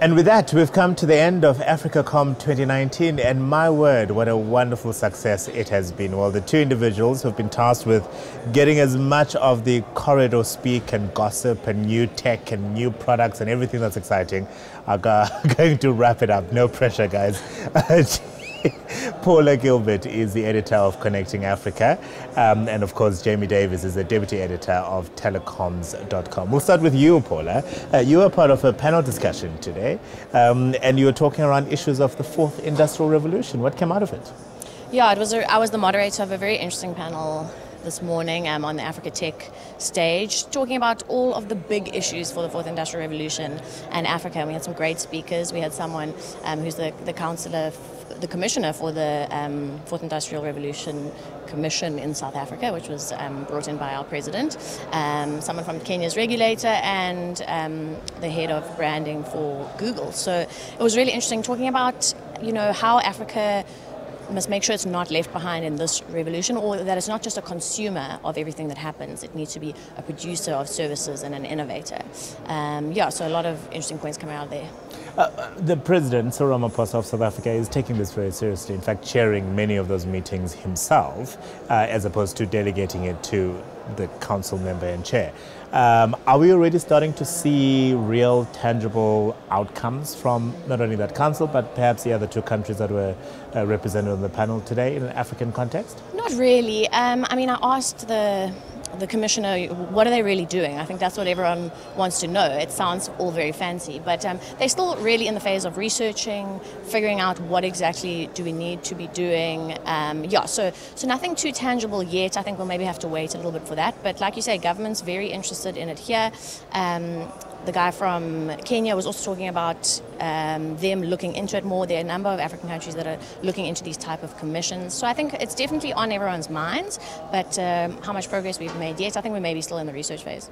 And with that, we've come to the end of AfricaCom 2019, and my word, what a wonderful success it has been. Well, the two individuals who've been tasked with getting as much of the corridor speak and gossip and new tech and new products and everything that's exciting are going to wrap it up. No pressure, guys. Paula Gilbert is the editor of Connecting Africa, and of course Jamie Davies is the deputy editor of telecoms.com. We'll start with you, Paula. You were part of a panel discussion today, and you were talking around issues of the fourth industrial revolution. What came out of it? Yeah, I was the moderator of a very interesting panel this morning on the AfricaCom stage, talking about all of the big issues for the fourth industrial revolution and Africa. And we had some great speakers. We had someone who's the commissioner for the fourth industrial revolution commission in South Africa, which was brought in by our president, someone from Kenya's regulator, and the head of branding for Google. So it was really interesting talking about, how Africa must make sure it's not left behind in this revolution, or that it's not just a consumer of everything that happens. It needs to be a producer of services and an innovator. So a lot of interesting points coming out there. The president, Cyril Ramaphosa of South Africa, is taking this very seriously, in fact chairing many of those meetings himself, as opposed to delegating it to the council member and chair. Are we already starting to see real, tangible outcomes from not only that council, but perhaps the other two countries that were represented on the panel today in an African context? Not really. I asked the commissioner, what are they really doing? I think that's what everyone wants to know. It sounds all very fancy, but they're still really in the phase of researching, figuring out what exactly do we need to be doing. So nothing too tangible yet. I think we'll maybe have to wait a little bit for that. But like you say, government's very interested in it here. The guy from Kenya was also talking about them looking into it more. There are a number of African countries that are looking into these type of commissions. So I think it's definitely on everyone's minds, but how much progress we've made yet, I think we may be still in the research phase.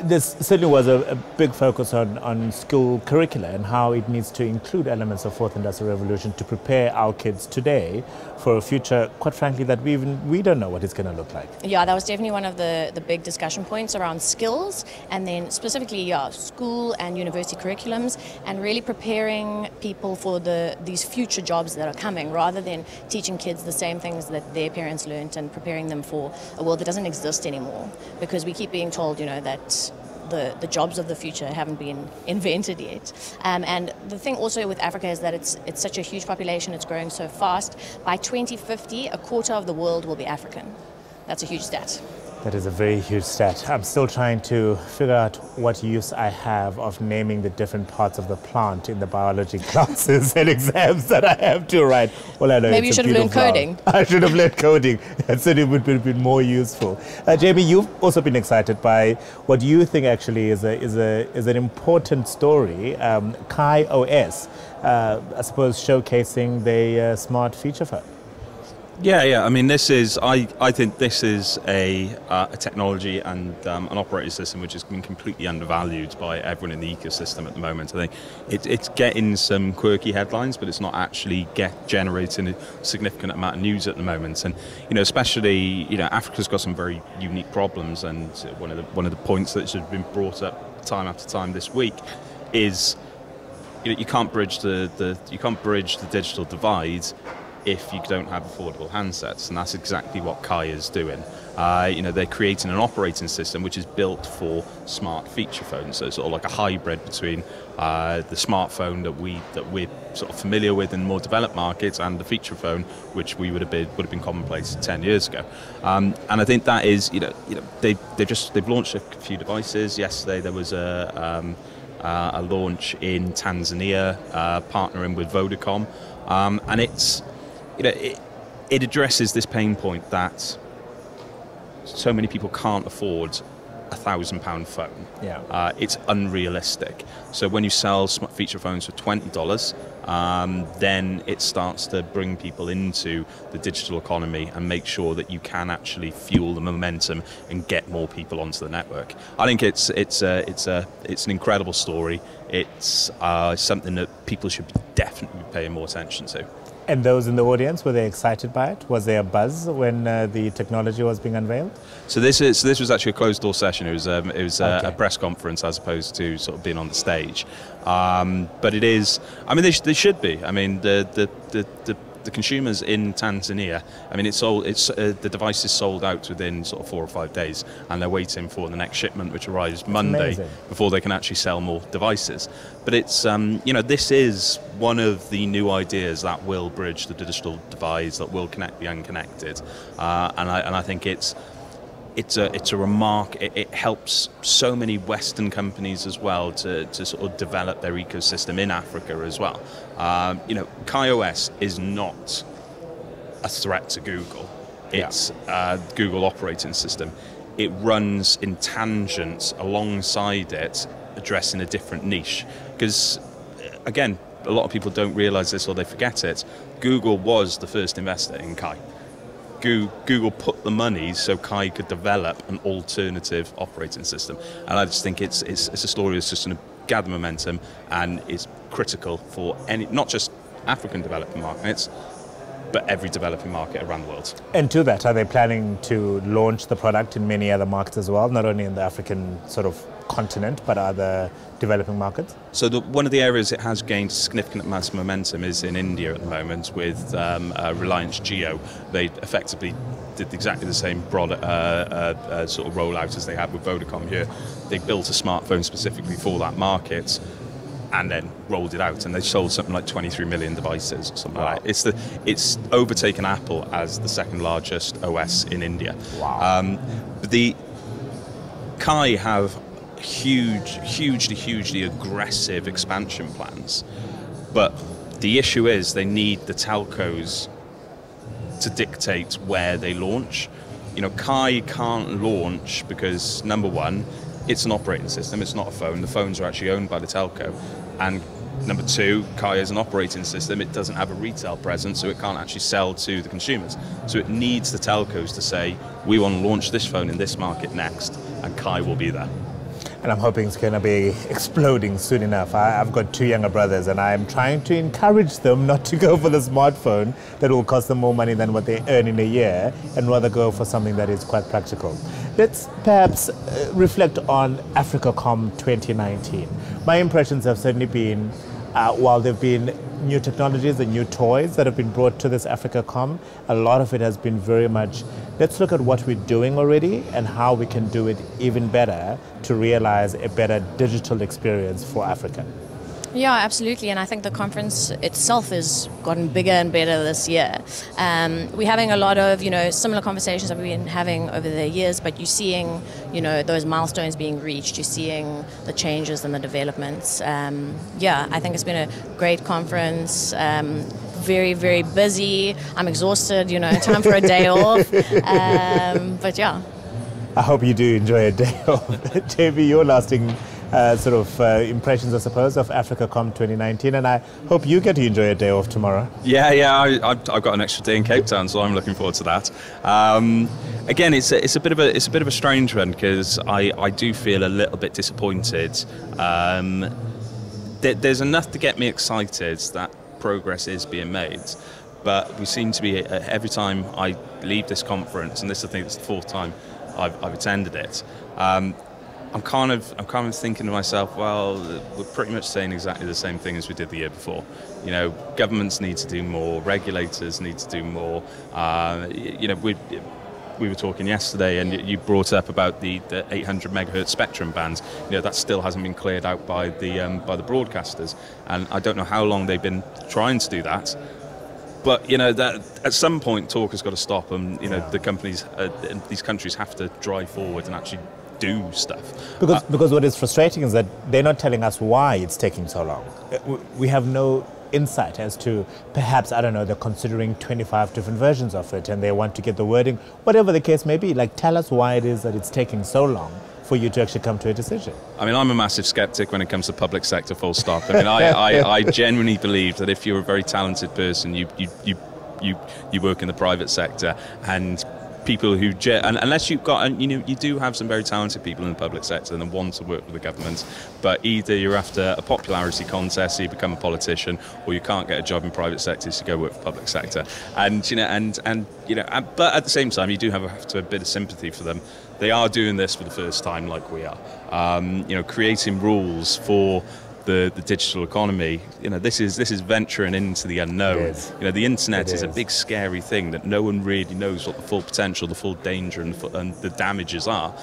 This certainly was a big focus on school curricula and how it needs to include elements of fourth industrial revolution to prepare our kids today for a future, quite frankly, that we don't know what it's going to look like. Yeah, that was definitely one of the big discussion points around skills, and then specifically, school and university curriculums, and really preparing people for these future jobs that are coming, rather than teaching kids the same things that their parents learned and preparing them for a world that doesn't exist anymore. Because we keep being told, that the jobs of the future haven't been invented yet. And the thing also with Africa is that it's such a huge population, it's growing so fast. By 2050, a quarter of the world will be African. That's a huge stat. That is a very huge stat. I'm still trying to figure out what use I have of naming the different parts of the plant in the biology classes and exams that I have to write. Well, I know maybe you should have learned coding. I should have learned coding. That certainly would have been more useful. Jamie, you've also been excited by what you think actually is an important story, Kai OS, I suppose showcasing the smart feature phone. Yeah. I think this is a technology and an operating system which has been completely undervalued by everyone in the ecosystem at the moment. I think it's getting some quirky headlines, but it's not actually generating a significant amount of news at the moment. And especially Africa's got some very unique problems. And one of the points that has been brought up time after time this week is you can't bridge the digital divide if you don't have affordable handsets, and that's exactly what Kai is doing. They're creating an operating system which is built for smart feature phones, so it's sort of like a hybrid between the smartphone that we're sort of familiar with in more developed markets and the feature phone, which would have been commonplace 10 years ago. And I think that is, they've launched a few devices. Yesterday there was a launch in Tanzania, partnering with Vodacom, and it addresses this pain point that so many people can't afford a £1,000 phone. Yeah. It's unrealistic. So when you sell smart feature phones for $20, then it starts to bring people into the digital economy and make sure that you can actually fuel the momentum and get more people onto the network. I think it's an incredible story. It's something that people should definitely be paying more attention to. And those in the audience, were they excited by it? Was there a buzz when the technology was being unveiled? So this was actually a closed door session. It was Okay. a press conference as opposed to sort of being on the stage. But it is. I mean, they should be. I mean, the consumers in Tanzania. I mean, the device is sold out within sort of 4 or 5 days, and they're waiting for the next shipment, which arrives Monday, amazing. before they can actually sell more devices. But it's this is one of the new ideas that will bridge the digital divide, that will connect the unconnected, and I think it's a remark. It helps so many Western companies as well to sort of develop their ecosystem in Africa as well. KaiOS is not a threat to Google. It's a Google operating system. It runs in tangents alongside it, addressing a different niche. Because, again, a lot of people don't realize this or they forget it. Google was the first investor in Kai. Google put the money so Kai could develop an alternative operating system, and I just think it's a story that's just going to gather momentum and is critical for not just African developing markets, but every developing market around the world. And to that, are they planning to launch the product in many other markets as well, not only in the African sort of continent, but other developing markets? So one of the areas it has gained significant amounts of momentum is in India at the moment with Reliance Jio. They effectively did exactly the same product, sort of rollout as they had with Vodacom here. They built a smartphone specifically for that market and then rolled it out, and they sold something like 23 million devices or something like that. It's overtaken Apple as the second largest OS in India. Wow. But the Kai have hugely aggressive expansion plans, but the issue is they need the telcos to dictate where they launch. Kai can't launch because, number one, it's an operating system, it's not a phone. The phones are actually owned by the telco. And number two, Kai is an operating system, it doesn't have a retail presence, so it can't actually sell to the consumers. So it needs the telcos to say, we want to launch this phone in this market next, and Kai will be there. And I'm hoping it's going to be exploding soon enough. I've got 2 younger brothers, and I'm trying to encourage them not to go for the smartphone that will cost them more money than what they earn in a year, and rather go for something that is quite practical. Let's perhaps reflect on AfricaCom 2019. My impressions have certainly been, while there have been new technologies and new toys that have been brought to this AfricaCom, a lot of it has been very much, let's look at what we're doing already and how we can do it even better to realize a better digital experience for Africa. Yeah, absolutely, and I think the conference itself has gotten bigger and better this year. We're having a lot of, similar conversations that we've been having over the years, but you're seeing, those milestones being reached. You're seeing the changes and the developments. I think it's been a great conference. Very, very busy. I'm exhausted. Time for a day off. But yeah. I hope you do enjoy a day off. Davey, your lasting impressions, I suppose, of AfricaCom 2019, and I hope you get to enjoy a day off tomorrow. I've got an extra day in Cape Town, so I'm looking forward to that. Again, it's a bit of a strange one because I do feel a little bit disappointed. There's enough to get me excited that progress is being made, but we seem to be every time I leave this conference, and this I think it's the 4th time I've attended it. I'm kind of thinking to myself, well, we're pretty much saying exactly the same thing as we did the year before. Governments need to do more, regulators need to do more. We were talking yesterday, and you brought up about the 800 megahertz spectrum bands. That still hasn't been cleared out by the broadcasters, and I don't know how long they've been trying to do that. But that at some point, talk has got to stop, and the companies, these countries have to drive forward and actually do stuff. Because what is frustrating is that they're not telling us why it's taking so long. We have no insight as to, perhaps, I don't know, they're considering 25 different versions of it and they want to get the wording, whatever the case may be. Tell us why it is that it's taking so long for you to actually come to a decision. I mean, I'm a massive skeptic when it comes to public sector, full stop. I mean, I genuinely believe that if you're a very talented person, you work in the private sector, and people who, and unless you've got, and you do have some very talented people in the public sector and want to work with the government, but either you're after a popularity contest, so you become a politician, or you can't get a job in private sector, so you go work for public sector. And but at the same time, you do have to have a bit of sympathy for them. They are doing this for the first time, like we are. Creating rules for the digital economy. This is venturing into the unknown. The internet is a big scary thing that no one really knows what the full potential, the full danger, and the damages are.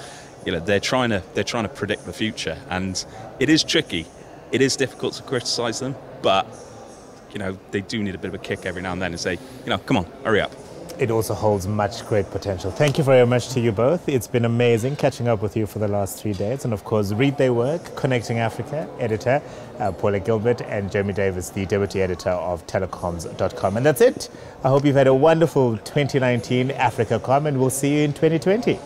They're trying to predict the future, and it is tricky. It is difficult to criticise them, but they do need a bit of a kick every now and then and say, come on, hurry up. It also holds much great potential. Thank you very much to you both. It's been amazing catching up with you for the last 3 days. And of course, read their work, Connecting Africa, editor Paula Gilbert, and Jeremy Davies, the deputy editor of telecoms.com. And that's it. I hope you've had a wonderful 2019 AfricaCom, and we'll see you in 2020.